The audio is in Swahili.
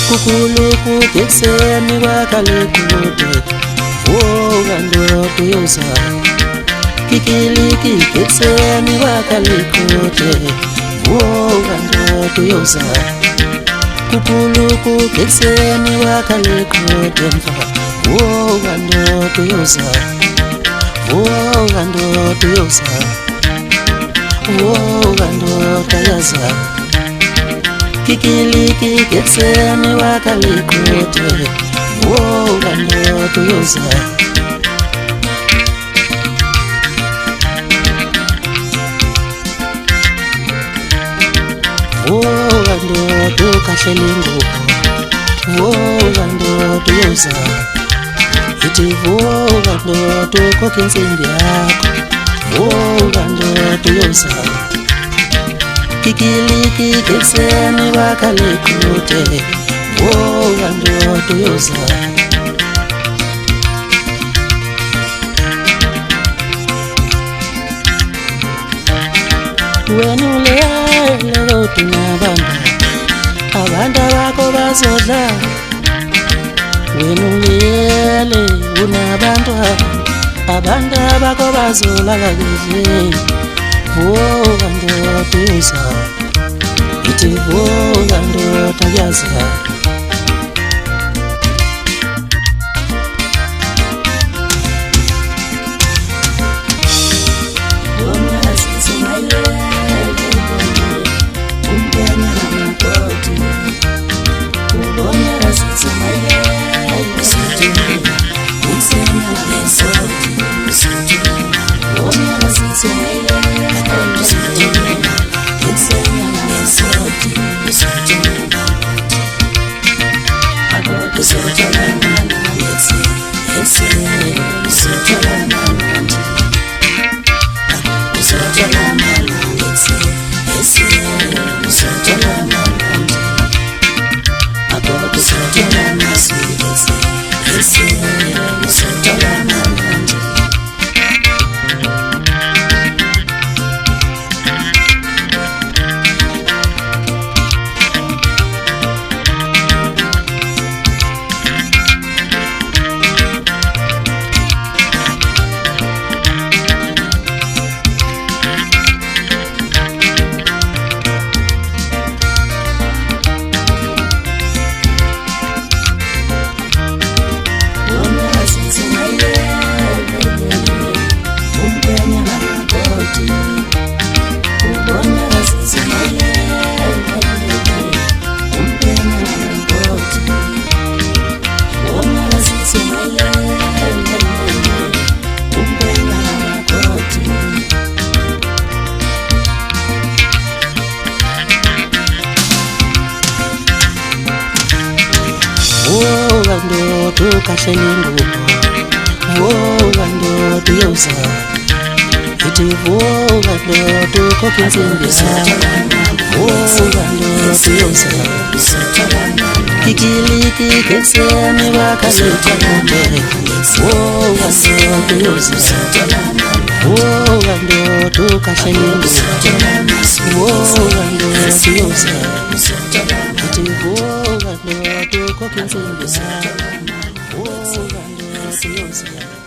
kukuluku kekseni wakalekude vuka ndoto yoza kikiliki kekseni wakalekude vuka ndoto yoza kukuluku kekseni wakalekude mfa vuka ndoto yoza vuka ndoto yoza vuka ndoto yoza kikiliki kekseni wakalekude vuka ndoto yoza vuka ndoto kashelingo vuka ndoto yoza iti vuka ndoto koke nsimbi yakho vuka ndoto yoza kikiliki kekseni wakalekude vuka ndoto yoza wena ulele loti abantu bakho bazodla wena ulele unabantu bakho bazolala kudle vuka ndoto yoza ithi vuka ndoto yaza vuka ndoto kashelingo vuka ndoto yoza iti vuka ndoto koke nsimbi yakho vuka ndoto yoza kikiliki kekseni wakalekude vuka ndoto yoza vuka ndoto kashelingo vuka ndoto yoza iti vuka ndoto koke nsimbi yakho vuka ndoto yoza